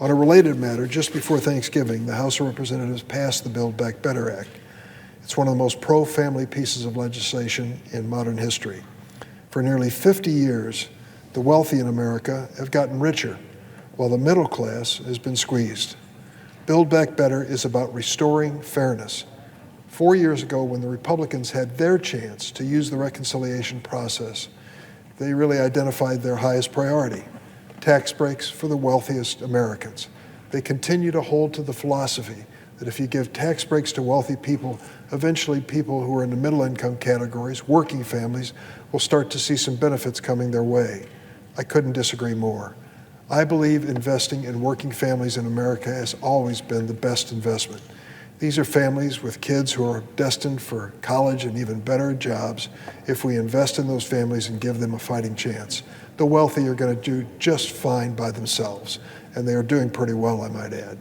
On a related matter, just before Thanksgiving, the House of Representatives passed the Build Back Better Act. It's one of the most pro-family pieces of legislation in modern history. For nearly 50 years, the wealthy in America have gotten richer, while the middle class has been squeezed. Build Back Better is about restoring fairness. 4 years ago, when the Republicans had their chance to use the reconciliation process, they really identified their highest priority: tax breaks for the wealthiest Americans. They continue to hold to the philosophy that if you give tax breaks to wealthy people, eventually people who are in the middle income categories, working families, will start to see some benefits coming their way. I couldn't disagree more. I believe investing in working families in America has always been the best investment. These are families with kids who are destined for college and even better jobs if we invest in those families and give them a fighting chance. The wealthy are going to do just fine by themselves, and they are doing pretty well, I might add.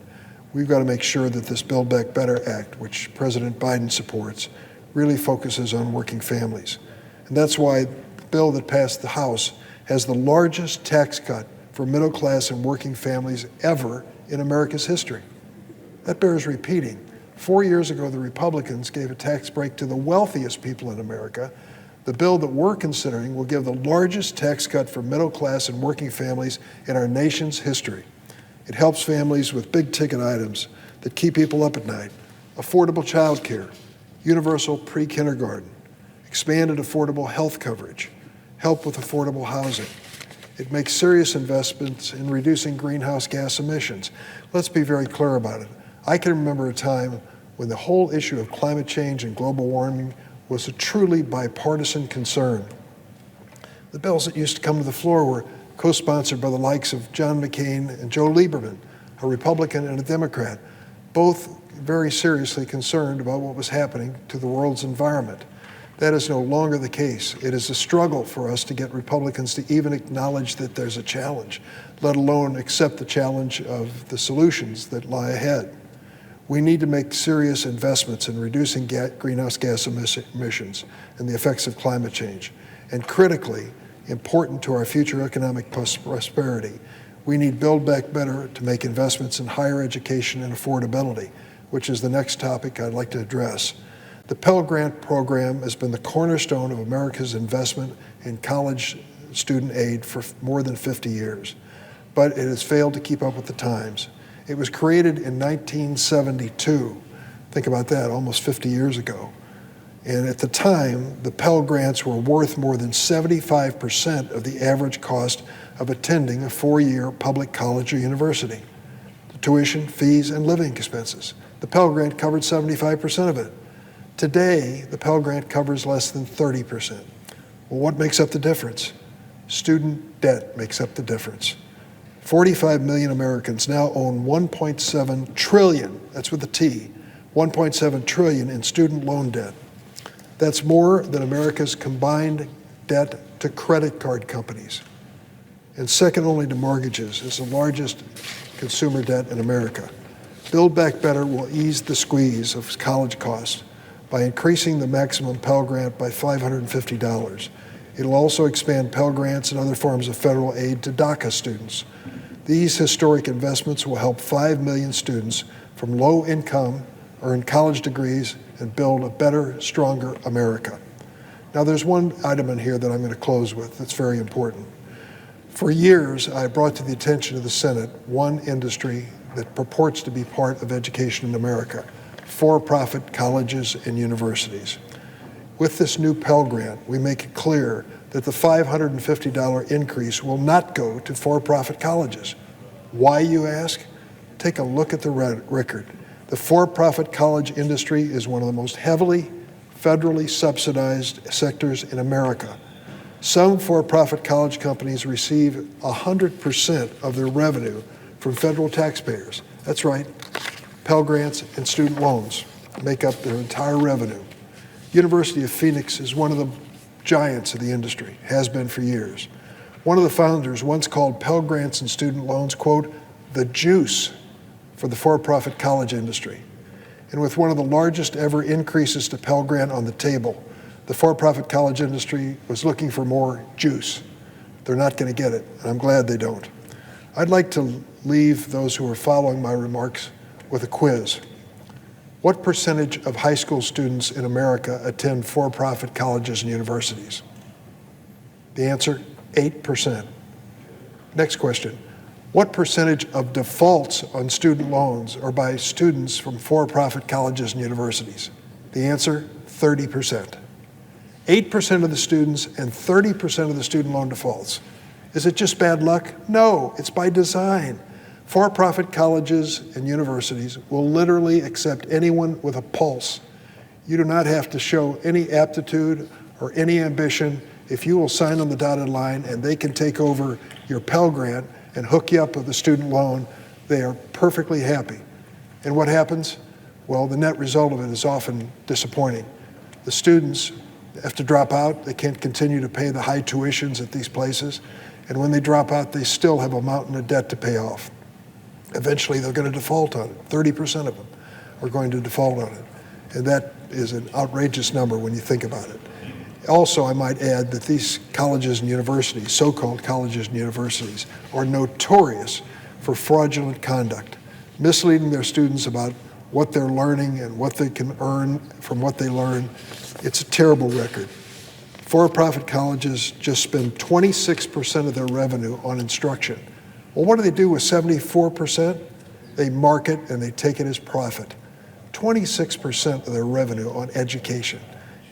We've got to make sure that this Build Back Better Act, which President Biden supports, really focuses on working families. And that's why the bill that passed the House has the largest tax cut for middle class and working families ever in America's history. That bears repeating. 4 years ago, the Republicans gave a tax break to the wealthiest people in America. The bill that we're considering will give the largest tax cut for middle class and working families in our nation's history. It helps families with big ticket items that keep people up at night: affordable child care, universal pre-kindergarten, expanded affordable health coverage, help with affordable housing. It makes serious investments in reducing greenhouse gas emissions. Let's be very clear about it. I can remember a time when the whole issue of climate change and global warming was a truly bipartisan concern. The bills that used to come to the floor were co-sponsored by the likes of John McCain and Joe Lieberman, a Republican and a Democrat, both very seriously concerned about what was happening to the world's environment. That is no longer the case. It is a struggle for us to get Republicans to even acknowledge that there's a challenge, let alone accept the challenge of the solutions that lie ahead. We need to make serious investments in reducing greenhouse gas emissions and the effects of climate change. And critically important to our future economic prosperity, we need Build Back Better to make investments in higher education and affordability, which is the next topic I'd like to address. The Pell Grant program has been the cornerstone of America's investment in college student aid for more than 50 years, but it has failed to keep up with the times. It was created in 1972. Think about that, almost 50 years ago. And at the time, the Pell Grants were worth more than 75% of the average cost of attending a four-year public college or university. The tuition, fees, and living expenses. The Pell Grant covered 75% of it. Today, the Pell Grant covers less than 30%. Well, what makes up the difference? Student debt makes up the difference. 45 million Americans now own 1.7 trillion, that's with a T, 1.7 trillion in student loan debt. That's more than America's combined debt to credit card companies. And second only to mortgages, is the largest consumer debt in America. Build Back Better will ease the squeeze of college costs by increasing the maximum Pell Grant by $550. It'll also expand Pell Grants and other forms of federal aid to DACA students. These historic investments will help 5 million students from low income earn college degrees and build a better, stronger America. Now, there's one item in here that I'm going to close with that's very important. For years, I brought to the attention of the Senate one industry that purports to be part of education in America: for-profit colleges and universities. With this new Pell Grant, we make it clear that the $550 increase will not go to for-profit colleges. Why, you ask? Take a look at the record. The for-profit college industry is one of the most heavily federally subsidized sectors in America. Some for-profit college companies receive 100% of their revenue from federal taxpayers. That's right, Pell Grants and student loans make up their entire revenue. University of Phoenix is one of the giants of the industry, has been for years. One of the founders once called Pell Grants and student loans, quote, the juice for the for-profit college industry. And with one of the largest ever increases to Pell Grant on the table, the for-profit college industry was looking for more juice. They're not going to get it, and I'm glad they don't. I'd like to leave those who are following my remarks with a quiz. What percentage of high school students in America attend for-profit colleges and universities? The answer, 8%. Next question. What percentage of defaults on student loans are by students from for-profit colleges and universities? The answer, 30%. 8% of the students and 30% of the student loan defaults. Is it just bad luck? No, it's by design. For-profit colleges and universities will literally accept anyone with a pulse. You do not have to show any aptitude or any ambition. If you will sign on the dotted line and they can take over your Pell Grant and hook you up with a student loan, they are perfectly happy. And what happens? Well, the net result of it is often disappointing. The students have to drop out. They can't continue to pay the high tuitions at these places. And when they drop out, they still have a mountain of debt to pay off. Eventually, they're going to default on it. 30% of them are going to default on it. And that is an outrageous number when you think about it. Also, I might add that these colleges and universities, so-called colleges and universities, are notorious for fraudulent conduct, misleading their students about what they're learning and what they can earn from what they learn. It's a terrible record. For-profit colleges just spend 26% of their revenue on instruction. Well, what do they do with 74%? They market and they take it as profit. 26% of their revenue on education.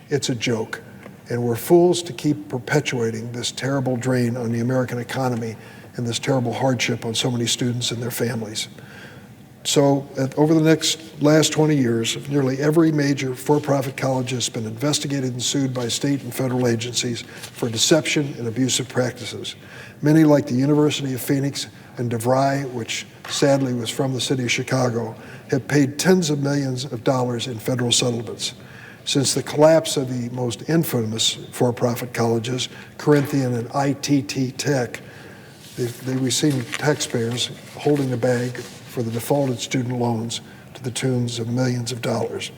It's a joke. And we're fools to keep perpetuating this terrible drain on the American economy and this terrible hardship on so many students and their families. So over the last 20 years, nearly every major for-profit college has been investigated and sued by state and federal agencies for deception and abusive practices. Many, like the University of Phoenix and DeVry, which sadly was from the city of Chicago, have paid tens of millions of dollars in federal settlements. Since the collapse of the most infamous for-profit colleges, Corinthian and ITT Tech, we've seen taxpayers holding the bag for the defaulted student loans to the tunes of millions of dollars.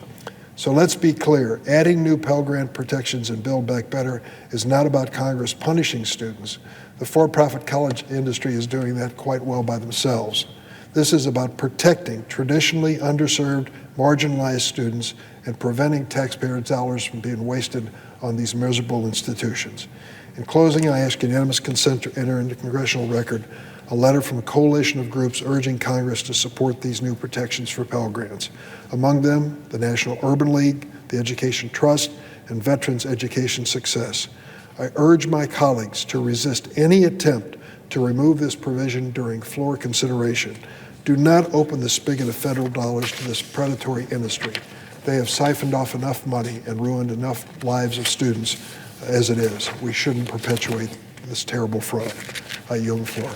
So let's be clear, adding new Pell Grant protections and Build Back Better is not about Congress punishing students. The for-profit college industry is doing that quite well by themselves. This is about protecting traditionally underserved, marginalized students and preventing taxpayer dollars from being wasted on these miserable institutions. In closing, I ask unanimous consent to enter into congressional record a letter from a coalition of groups urging Congress to support these new protections for Pell Grants. Among them, the National Urban League, the Education Trust, and Veterans Education Success. I urge my colleagues to resist any attempt to remove this provision during floor consideration. Do not open the spigot of federal dollars to this predatory industry. They have siphoned off enough money and ruined enough lives of students as it is. We shouldn't perpetuate this terrible fraud. I yield the floor.